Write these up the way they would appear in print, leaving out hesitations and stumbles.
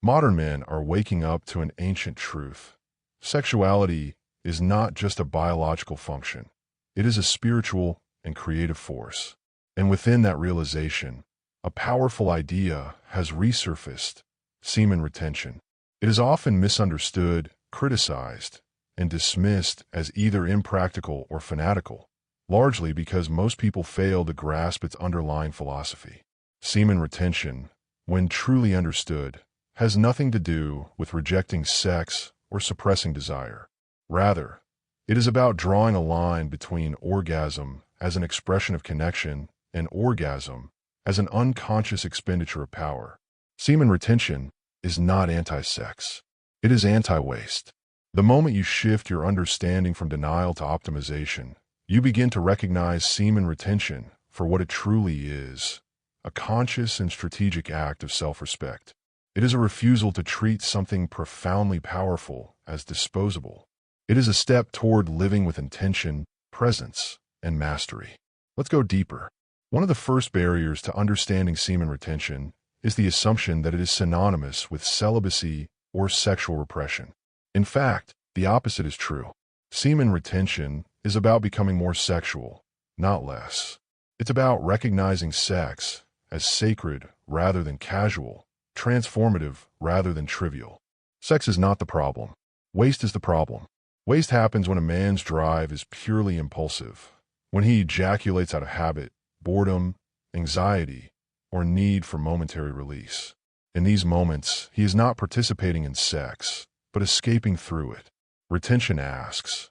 Modern men are waking up to an ancient truth. Sexuality is not just a biological function. It is a spiritual and creative force. And within that realization, a powerful idea has resurfaced: semen retention. It is often misunderstood, criticized, and dismissed as either impractical or fanatical, largely because most people fail to grasp its underlying philosophy. Semen retention, when truly understood, has nothing to do with rejecting sex or suppressing desire. Rather, it is about drawing a line between orgasm as an expression of connection and orgasm as an unconscious expenditure of power. Semen retention is not anti-sex. It is anti-waste. The moment you shift your understanding from denial to optimization, you begin to recognize semen retention for what it truly is: a conscious and strategic act of self-respect. It is a refusal to treat something profoundly powerful as disposable. It is a step toward living with intention, presence, and mastery. Let's go deeper. One of the first barriers to understanding semen retention is the assumption that it is synonymous with celibacy or sexual repression. In fact, the opposite is true. Semen retention is about becoming more sexual, not less. It's about recognizing sex as sacred rather than casual, transformative rather than trivial. Sex is not the problem. Waste is the problem. Waste happens when a man's drive is purely impulsive, when he ejaculates out of habit, boredom, anxiety, or need for momentary release. In these moments, he is not participating in sex, but escaping through it. Retention asks,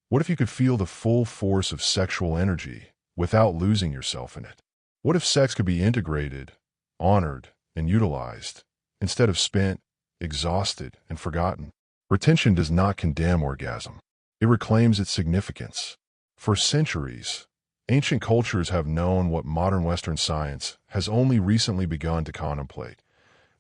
what if you could feel the full force of sexual energy without losing yourself in it? What if sex could be integrated, honored, and utilized, instead of spent, exhausted, and forgotten? Retention does not condemn orgasm. It reclaims its significance. For centuries, ancient cultures have known what modern Western science has only recently begun to contemplate: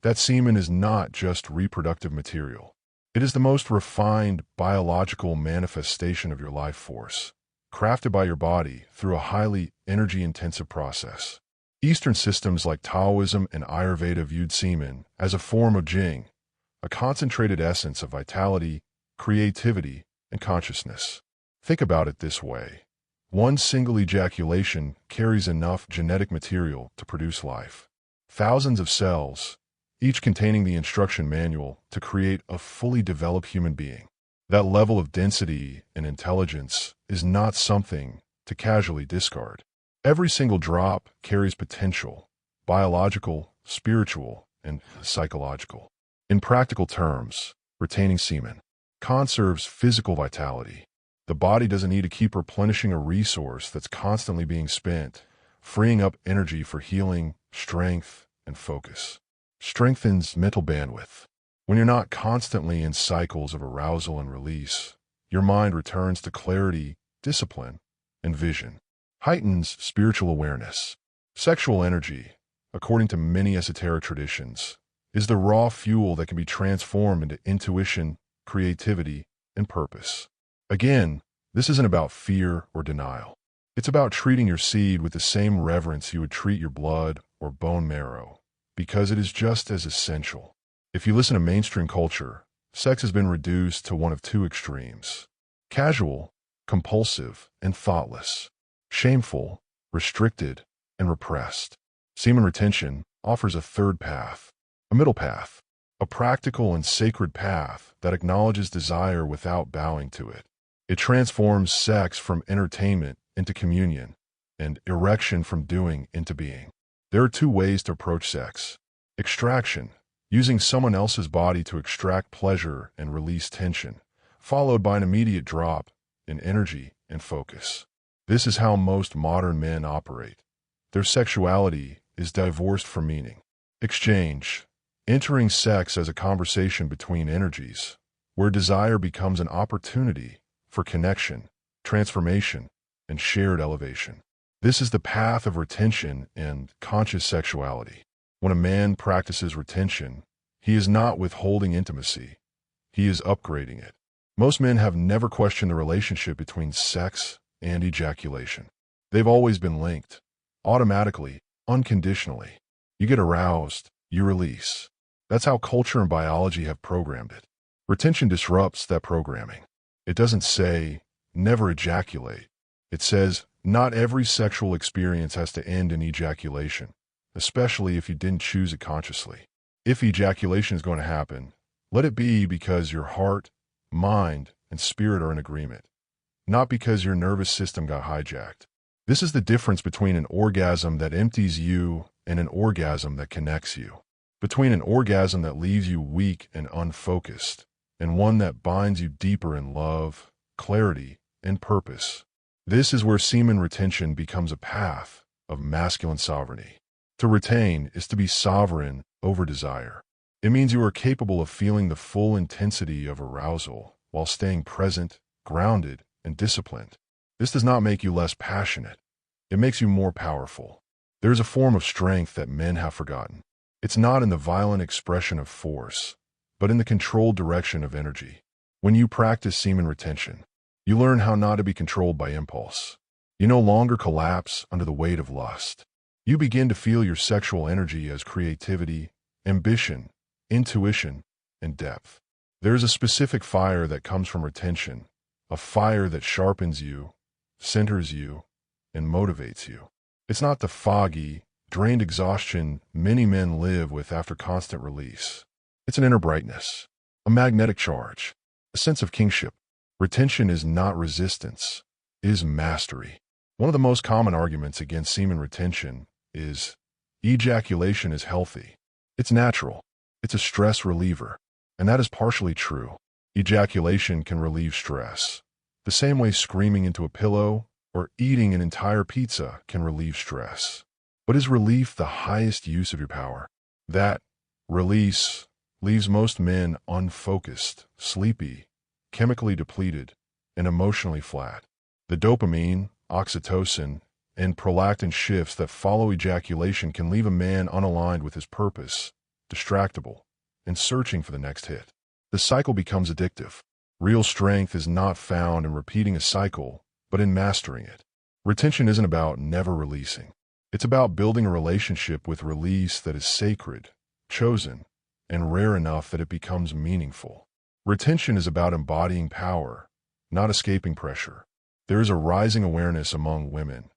that semen is not just reproductive material. It is the most refined biological manifestation of your life force, crafted by your body through a highly energy-intensive process. Eastern systems like Taoism and Ayurveda viewed semen as a form of jing, a concentrated essence of vitality, creativity, and consciousness. Think about it this way: one single ejaculation carries enough genetic material to produce life. Thousands of cells, each containing the instruction manual to create a fully developed human being. That level of density and intelligence is not something to casually discard. Every single drop carries potential: biological, spiritual, and psychological. In practical terms, retaining semen conserves physical vitality. The body doesn't need to keep replenishing a resource that's constantly being spent, freeing up energy for healing, strength, and focus. Strengthens mental bandwidth. When you're not constantly in cycles of arousal and release, your mind returns to clarity, discipline, and vision. Heightens spiritual awareness. Sexual energy, according to many esoteric traditions, is the raw fuel that can be transformed into intuition, creativity, and purpose. Again, this isn't about fear or denial. It's about treating your seed with the same reverence you would treat your blood or bone marrow, because it is just as essential. If you listen to mainstream culture, sex has been reduced to one of two extremes: casual, compulsive, and thoughtless; shameful, restricted, and repressed. Semen retention offers a third path, a middle path, a practical and sacred path that acknowledges desire without bowing to it. It transforms sex from entertainment into communion, and erection from doing into being. There are two ways to approach sex: extraction, using someone else's body to extract pleasure and release tension, followed by an immediate drop in energy and focus. This is how most modern men operate. Their sexuality is divorced from meaning. Exchange, entering sex as a conversation between energies, where desire becomes an opportunity for connection, transformation, and shared elevation. This is the path of retention and conscious sexuality. When a man practices retention, he is not withholding intimacy. He is upgrading it. Most men have never questioned the relationship between sex and ejaculation. They've always been linked, automatically, unconditionally. You get aroused, you release. That's how culture and biology have programmed it. Retention disrupts that programming. It doesn't say, never ejaculate. It says, not every sexual experience has to end in ejaculation, especially if you didn't choose it consciously. If ejaculation is going to happen, let it be because your heart, mind, and spirit are in agreement, not because your nervous system got hijacked. This is the difference between an orgasm that empties you and an orgasm that connects you. Between an orgasm that leaves you weak and unfocused, and one that binds you deeper in love, clarity, and purpose. This is where semen retention becomes a path of masculine sovereignty. To retain is to be sovereign over desire. It means you are capable of feeling the full intensity of arousal while staying present, grounded, and disciplined. This does not make you less passionate. It makes you more powerful. There is a form of strength that men have forgotten. It's not in the violent expression of force, but in the controlled direction of energy. When you practice semen retention, you learn how not to be controlled by impulse. You no longer collapse under the weight of lust. You begin to feel your sexual energy as creativity, ambition, intuition, and depth. There is a specific fire that comes from retention, a fire that sharpens you, centers you, and motivates you. It's not the foggy, drained exhaustion many men live with after constant release. It's an inner brightness, a magnetic charge, a sense of kingship. Retention is not resistance, it is mastery. One of the most common arguments against semen retention is ejaculation is healthy. It's natural. It's a stress reliever. And that is partially true. Ejaculation can relieve stress, the same way screaming into a pillow or eating an entire pizza can relieve stress. But is relief the highest use of your power? That release leaves most men unfocused, sleepy, chemically depleted, and emotionally flat. The dopamine, oxytocin, and prolactin shifts that follow ejaculation can leave a man unaligned with his purpose, distractible, and searching for the next hit. The cycle becomes addictive. Real strength is not found in repeating a cycle, but in mastering it. Retention isn't about never releasing. It's about building a relationship with release that is sacred, chosen, and rare enough that it becomes meaningful. Retention is about embodying power, not escaping pressure. There is a rising awareness among women,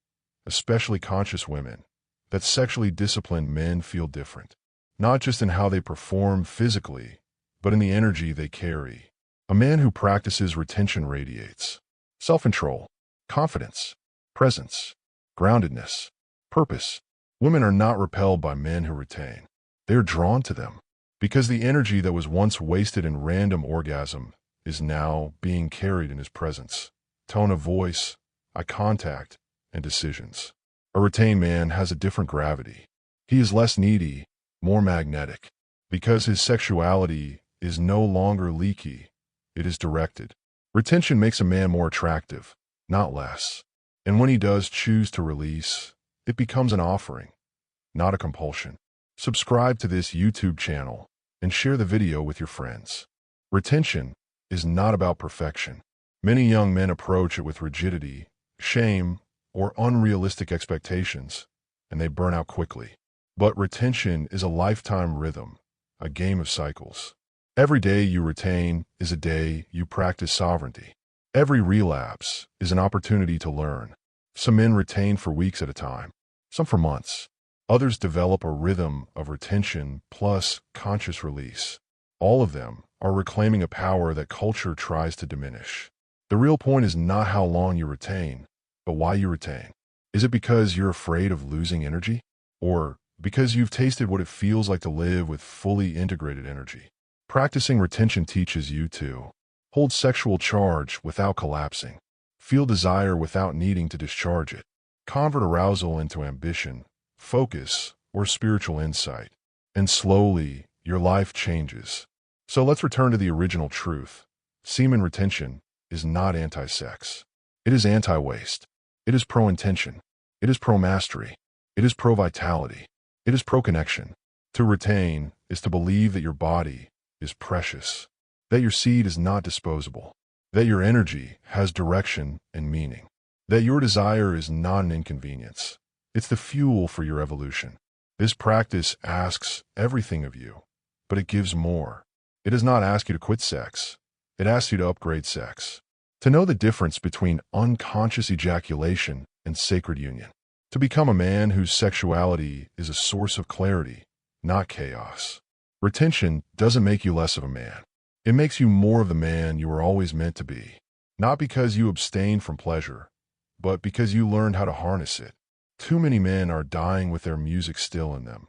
especially conscious women, that sexually disciplined men feel different, not just in how they perform physically, but in the energy they carry. A man who practices retention radiates self-control, confidence, presence, groundedness, purpose. Women are not repelled by men who retain. They are drawn to them because the energy that was once wasted in random orgasm is now being carried in his presence, tone of voice, eye contact, and decisions. A retained man has a different gravity. He is less needy, more magnetic, because his sexuality is no longer leaky, it is directed. Retention makes a man more attractive, not less. And when he does choose to release, it becomes an offering, not a compulsion. Subscribe to this YouTube channel and share the video with your friends. Retention is not about perfection. Many young men approach it with rigidity, shame, or unrealistic expectations, and they burn out quickly. But retention is a lifetime rhythm, a game of cycles. Every day you retain is a day you practice sovereignty. Every relapse is an opportunity to learn. Some men retain for weeks at a time, some for months. Others develop a rhythm of retention plus conscious release. All of them are reclaiming a power that culture tries to diminish. The real point is not how long you retain, but why you retain. Is it because you're afraid of losing energy? Or because you've tasted what it feels like to live with fully integrated energy? Practicing retention teaches you to hold sexual charge without collapsing, feel desire without needing to discharge it, convert arousal into ambition, focus, or spiritual insight, and slowly your life changes. So let's return to the original truth. Semen retention is not anti-sex. It is anti-waste. It is pro-intention. It is pro-mastery. It is pro-vitality. It is pro-connection. To retain is to believe that your body is precious, that your seed is not disposable, that your energy has direction and meaning, that your desire is not an inconvenience. It's the fuel for your evolution. This practice asks everything of you, but it gives more. It does not ask you to quit sex. It asks you to upgrade sex. To know the difference between unconscious ejaculation and sacred union. To become a man whose sexuality is a source of clarity, not chaos. Retention doesn't make you less of a man. It makes you more of the man you were always meant to be. Not because you abstained from pleasure, but because you learned how to harness it. Too many men are dying with their music still in them.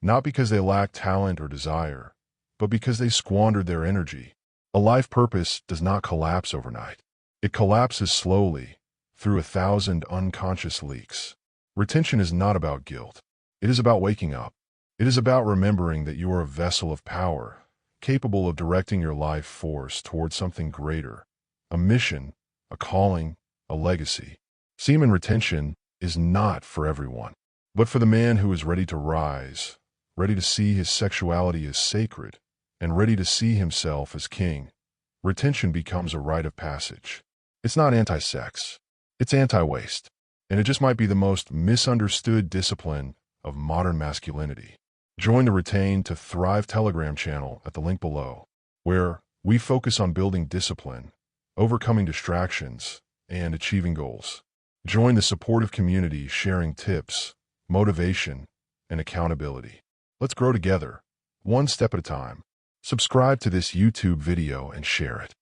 Not because they lack talent or desire, but because they squandered their energy. A life purpose does not collapse overnight. It collapses slowly, through 1,000 unconscious leaks. Retention is not about guilt. It is about waking up. It is about remembering that you are a vessel of power, capable of directing your life force towards something greater, a mission, a calling, a legacy. Semen retention is not for everyone, but for the man who is ready to rise, ready to see his sexuality as sacred, and ready to see himself as king. Retention becomes a rite of passage. It's not anti-sex. It's anti-waste. And it just might be the most misunderstood discipline of modern masculinity. Join the Retain to Thrive Telegram channel at the link below, where we focus on building discipline, overcoming distractions, and achieving goals. Join the supportive community sharing tips, motivation, and accountability. Let's grow together, one step at a time. Subscribe to this YouTube video and share it.